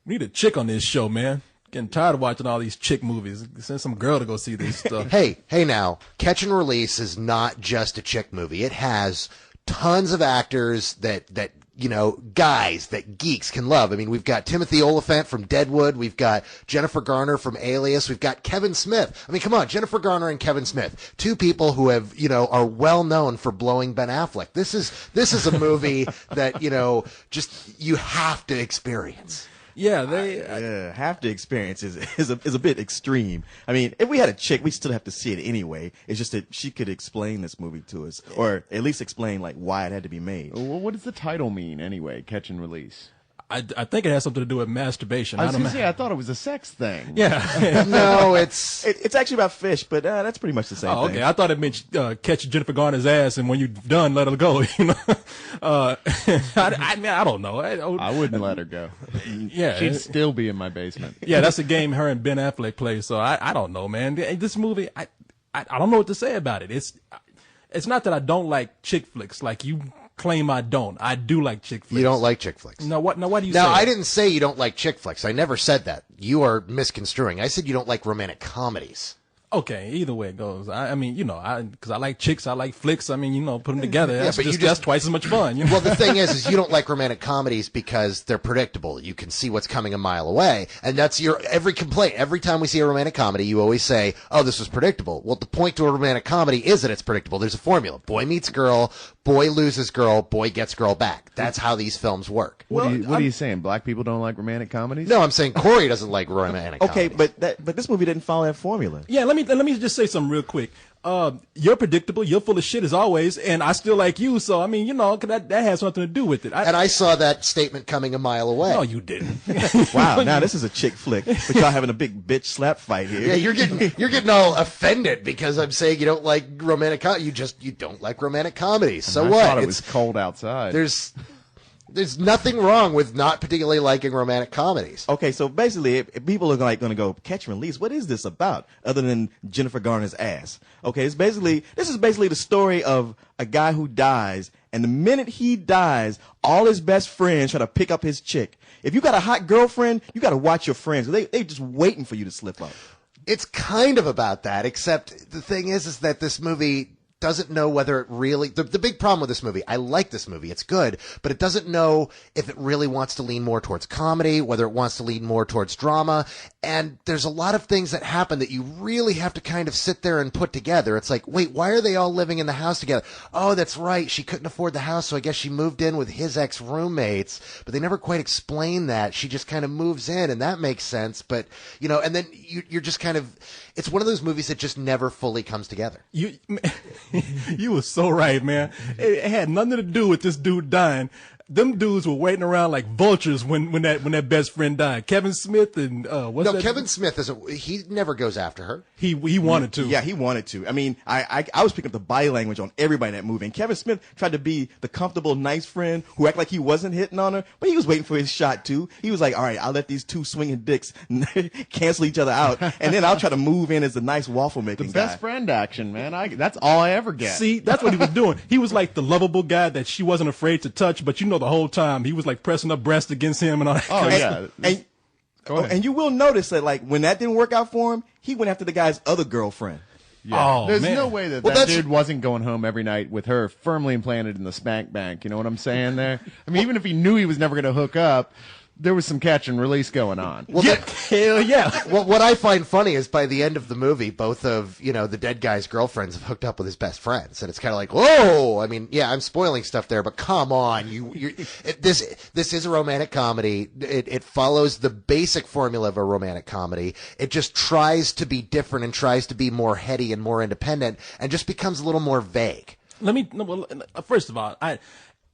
We need a chick on this show, man. Getting tired of watching all these chick movies. Send some girl to go see this stuff. Hey now, Catch and Release is not just a chick movie. It has tons of actors that guys that geeks can love. I mean, we've got Timothy Olyphant from Deadwood. We've got Jennifer Garner from Alias. We've got Kevin Smith. I mean, come on, Jennifer Garner and Kevin Smith, two people who have, are well known for blowing Ben Affleck. This is a movie that, just you have to experience. Yeah, they have to experience is a bit extreme. I mean, if we had a chick, we still have to see it anyway. It's just that she could explain this movie to us, or at least explain like why it had to be made. Well, what does the title mean anyway? Catch and Release. I think it has something to do with masturbation. I thought it was a sex thing. Yeah. No, it's actually about fish, but that's pretty much the same thing. Okay. I thought it meant catch Jennifer Garner's ass, and when you're done, let her go. I don't know. I wouldn't let her go. Yeah, she'd still be in my basement. Yeah, that's a game her and Ben Affleck play. So I don't know, man. This movie, I don't know what to say about it. It's not that I don't like chick flicks, like you claim I don't. I do like chick flicks. You don't like chick flicks. No, what? Now, why do you say Now, that? I didn't say you don't like chick flicks. I never said that. You are misconstruing. I said you don't like romantic comedies. Okay, either way it goes. I mean, because I like chicks, I like flicks. I mean, put them together. Yeah, That's twice as much fun. Well, the thing is you don't like romantic comedies because they're predictable. You can see what's coming a mile away, and that's your every complaint. Every time we see a romantic comedy, you always say, "Oh, this was predictable." Well, the point to a romantic comedy is that it's predictable. There's a formula: boy meets girl, boy loses girl, boy gets girl back. That's how these films work. What are you saying? Black people don't like romantic comedies? No, I'm saying Corey doesn't like romantic comedies. Okay, but this movie didn't follow that formula. Yeah, let me just say something real quick. You're predictable. You're full of shit as always, and I still like you. So I mean, that has something to do with it. And I saw that statement coming a mile away. No, you didn't. Wow, now this is a chick flick, but y'all having a big bitch slap fight here. Yeah, you're getting all offended because I'm saying you don't like romantic. You don't like romantic comedies. So I what? thought it was cold outside. There's nothing wrong with not particularly liking romantic comedies. Okay, so basically, if people are going to go Catch and Release, what is this about other than Jennifer Garner's ass? Okay, this is basically the story of a guy who dies, and the minute he dies, all his best friends try to pick up his chick. If you got a hot girlfriend, you got to watch your friends. They just waiting for you to slip up. It's kind of about that, except the thing is that this movie doesn't know whether it really... The big problem with this movie, I like this movie, it's good, but it doesn't know if it really wants to lean more towards comedy, whether it wants to lean more towards drama, and there's a lot of things that happen that you really have to kind of sit there and put together. It's like, wait, why are they all living in the house together? Oh, that's right, she couldn't afford the house, so I guess she moved in with his ex-roommates, but they never quite explain that. She just kind of moves in, and that makes sense, but, and then you're just kind of... It's one of those movies that just never fully comes together. You were so right, man. It had nothing to do with this dude dying. Them dudes were waiting around like vultures when that best friend died. Kevin Smith and Kevin Smith he never goes after her. He wanted to. Yeah, he wanted to. I mean, I was picking up the body language on everybody in that movie. And Kevin Smith tried to be the comfortable, nice friend who acted like he wasn't hitting on her, but he was waiting for his shot too. He was like, all right, I'll let these two swinging dicks cancel each other out, and then I'll try to move in as the nice waffle making guy. The best friend action, man. That's all I ever get. See, that's what he was doing. He was like the lovable guy that she wasn't afraid to touch, but the whole time he was like pressing her breast against him and all that. Oh yeah. And you will notice that like when that didn't work out for him, he went after the guy's other girlfriend. Yeah. Oh, There's man. no way that dude wasn't going home every night with her firmly implanted in the spank bank. You know what I'm saying there? I mean, even if he knew he was never going to hook up, there was some catch and release going on. Well, hell yeah. Well, what I find funny is by the end of the movie, both of, the dead guy's girlfriends have hooked up with his best friends. And it's kind of like, whoa! I mean, yeah, I'm spoiling stuff there, but come on. This is a romantic comedy. It follows the basic formula of a romantic comedy. It just tries to be different and tries to be more heady and more independent and just becomes a little more vague. First of all,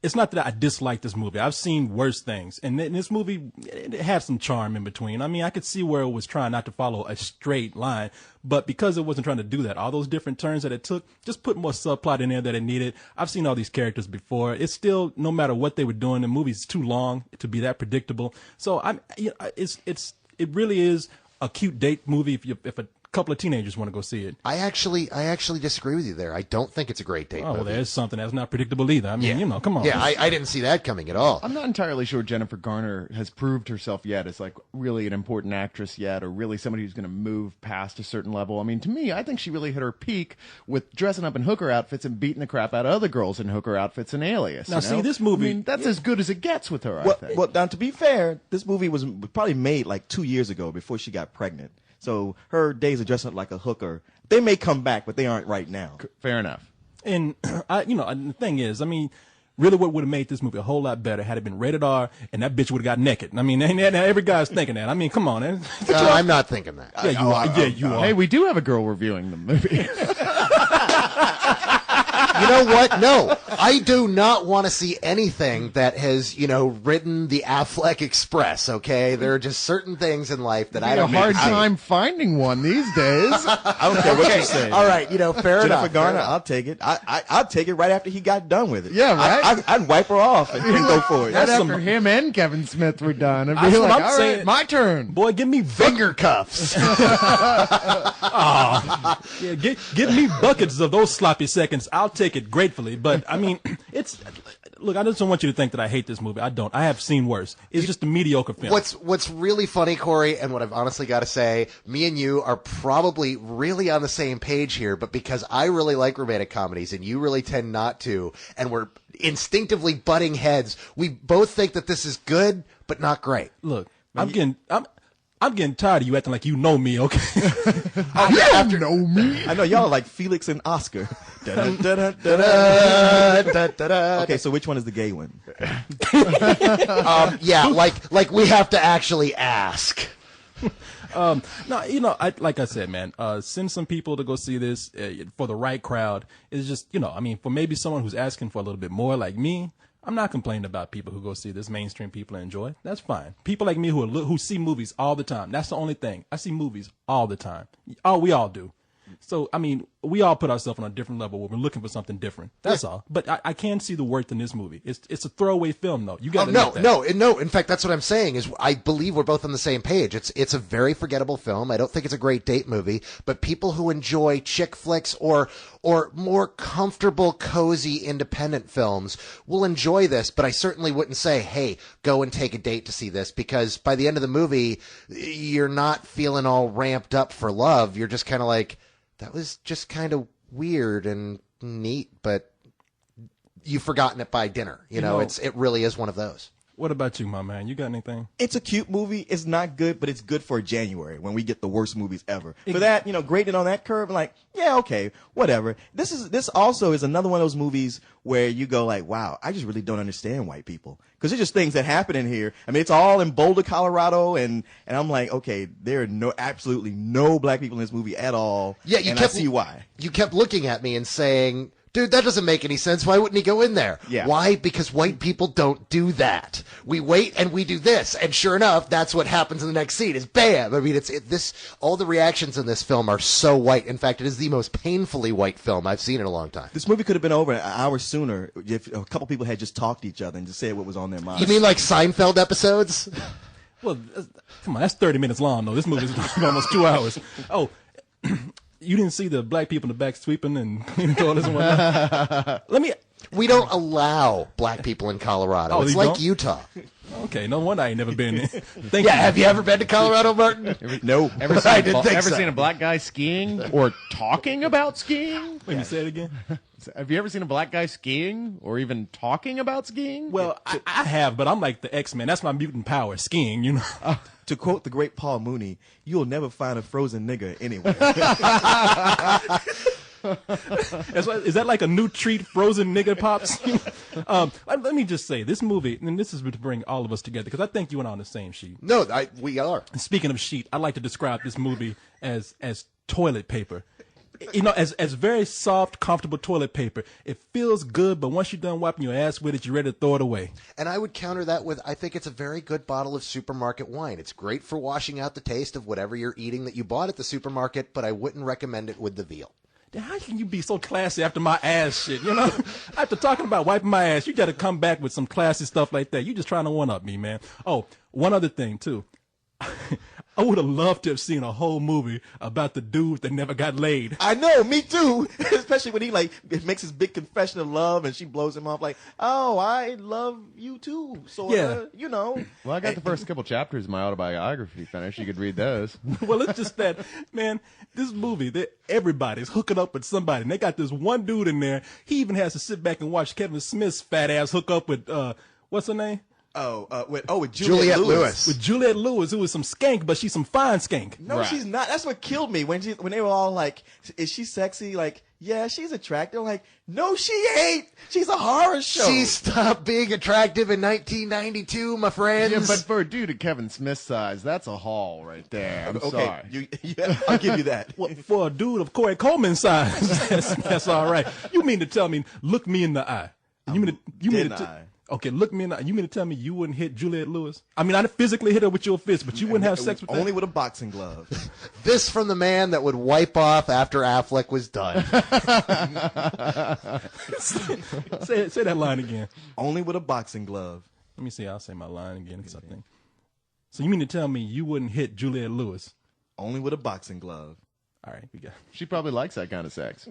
it's not that I dislike this movie. I've seen worse things. And this movie, it had some charm in between. I mean, I could see where it was trying not to follow a straight line, but because it wasn't trying to do that, all those different turns that it took, just put more subplot in there that it needed. I've seen all these characters before. It's still, no matter what they were doing, the movie's too long to be that predictable. So it really is a cute date movie if a couple of teenagers want to go see it. I actually disagree with you there. I don't think it's a great date Oh, well, movie. there's something that's not predictable either. I mean, come on. Yeah, I didn't see that coming at all. I'm not entirely sure Jennifer Garner has proved herself yet as like really an important actress yet, or really somebody who's going to move past a certain level. I mean, to me, I think she really hit her peak with dressing up in hooker outfits and beating the crap out of other girls in hooker outfits in Alias. Now, you know? see, this movie- I mean, that's as good as it gets with her. I Well, think. well, now to be fair, this movie was probably made like 2 years ago before she got pregnant. So her days of dressing up like a hooker, they may come back, but they aren't right now. Fair enough. And and the thing is, I mean, really, what would have made this movie a whole lot better had it been rated R, and that bitch would have got naked. I mean, and every guy's thinking that. I mean, come on, man. I'm not thinking that. Yeah, you are. Yeah, you are. Hey, we do have a girl reviewing the movie. You know what? No, I do not want to see anything that has, ridden the Affleck Express. Okay, there are just certain things in life that I I don't. have a hard time finding one these days. I don't care what you say. All right, fair Jennifer enough. Garner, I'll take it. I'll take it right after he got done with it. Yeah, right? I'd wipe her off and go for it. Right That's after some- him and Kevin Smith were done, I'd be That's what like, I'm all right, saying. my turn. Boy, give me Finger cuffs. Yeah, give me buckets of those sloppy seconds. I'll take it gratefully. But I mean, look. I just don't want you to think that I hate this movie. I don't. I have seen worse. It's just a mediocre film. What's really funny, Corey, and what I've honestly got to say, me and you are probably really on the same page here, but because I really like romantic comedies and you really tend not to, and we're instinctively butting heads, we both think that this is good, but not great. Look, I'm getting tired of you acting like you know me. Okay. After know me. I know y'all are like Felix and Oscar. Okay, so which one is the gay one? like we have to actually ask. No, like I said, man, send some people to go see this for the right crowd. It's just, I mean, for maybe someone who's asking for a little bit more like me, I'm not complaining about people who go see this. Mainstream people enjoy. That's fine. People like me who see movies all the time. That's the only thing. I see movies all the time. We all do. So, I mean, we all put ourselves on a different level where we're looking for something different. That's all. But I can see the worth in this movie. It's a throwaway film, though. You got to No. In fact, that's what I'm saying. Is I believe we're both on the same page. It's a very forgettable film. I don't think it's a great date movie. But people who enjoy chick flicks or more comfortable, cozy, independent films will enjoy this. But I certainly wouldn't say, "Hey, go and take a date to see this," because by the end of the movie, you're not feeling all ramped up for love. You're just kind of like, that was just kind of weird and neat, but you've forgotten it by dinner. It really is one of those. What about you, my man? You got anything? It's a cute movie. It's not good, but it's good for January when we get the worst movies ever. For that, grading on that curve, like, yeah, okay, whatever. This also is another one of those movies where you go like, wow, I just really don't understand white people. Because there's just things that happen in here. I mean, it's all in Boulder, Colorado, and I'm like, okay, there are absolutely no black people in this movie at all. Yeah, I see why. You kept looking at me and saying, "Dude, that doesn't make any sense. Why wouldn't he go in there?" Yeah. Why? Because white people don't do that. We wait and we do this, and sure enough, that's what happens in the next scene. Is bam. I mean, all the reactions in this film are so white. In fact, it is the most painfully white film I've seen in a long time. This movie could have been over an hour sooner if a couple people had just talked to each other and just said what was on their mind. You mean like Seinfeld episodes? Well, come on, that's 30 minutes long, though. This movie is almost 2 hours. Oh, you didn't see the black people in the back sweeping and cleaning toilets and whatnot? We don't allow black people in Colorado. Oh, it's you like don't? Utah. Okay, no wonder I ain't never been there. Thank Yeah, you. have you ever been to Colorado, Martin? No. Ever I seen, didn't think so. seen a black guy skiing or talking about skiing? Wait, you say it again? Have you ever seen a black guy skiing or even talking about skiing? Well, I have, but I'm like the X-Men. That's my mutant power, skiing, To quote the great Paul Mooney, you'll never find a frozen nigger anywhere. Is that like a new treat, frozen nigga pops? Let me just say, this movie, and this is to bring all of us together, because I think you and I are on the same sheet. No, we are. And speaking of sheet, I like to describe this movie as toilet paper. As very soft, comfortable toilet paper. It feels good, but once you're done wiping your ass with it, you're ready to throw it away. And I would counter that with, I think it's a very good bottle of supermarket wine. It's great for washing out the taste of whatever you're eating that you bought at the supermarket, but I wouldn't recommend it with the veal. How can you be so classy after my ass shit, After talking about wiping my ass, you got to come back with some classy stuff like that. You just trying to one-up me, man. Oh, one other thing, too. I would have loved to have seen a whole movie about the dude that never got laid. I know, me too. Especially when he like makes his big confession of love, and she blows him off like, "Oh, I love you too." So Yeah. you know. Well, I got the first couple chapters of my autobiography finished. You could read those. Well, it's just that, man, this movie, everybody's hooking up with somebody. And they got this one dude in there. He even has to sit back and watch Kevin Smith's fat ass hook up with, what's her name? With Juliette Lewis. With Juliette Lewis, who is some skank, but she's some fine skank. No, Right. she's not. That's what killed me when they were all like, "Is she sexy?" Like, yeah, she's attractive. I'm like, no, she ain't. She's a horror show. She stopped being attractive in 1992, my friends. Yeah, but for a dude at Kevin Smith's size, that's a haul right there. I'm sorry. I'll give you that. Well, for a dude of Corey Coleman's size, that's all right. You mean to tell me, look me in the eye? You mean deny. Okay, look me in the eye. You mean to tell me you wouldn't hit Juliette Lewis? I mean, I'd physically hit her with your fist, but you wouldn't have sex with her? Only with a boxing glove. This from the man that would wipe off after Affleck was done. Say that line again. Only with a boxing glove. Let me see. I'll say my line again because I think. So you mean to tell me you wouldn't hit Juliette Lewis? Only with a boxing glove. All right, we got. She probably likes that kind of sex.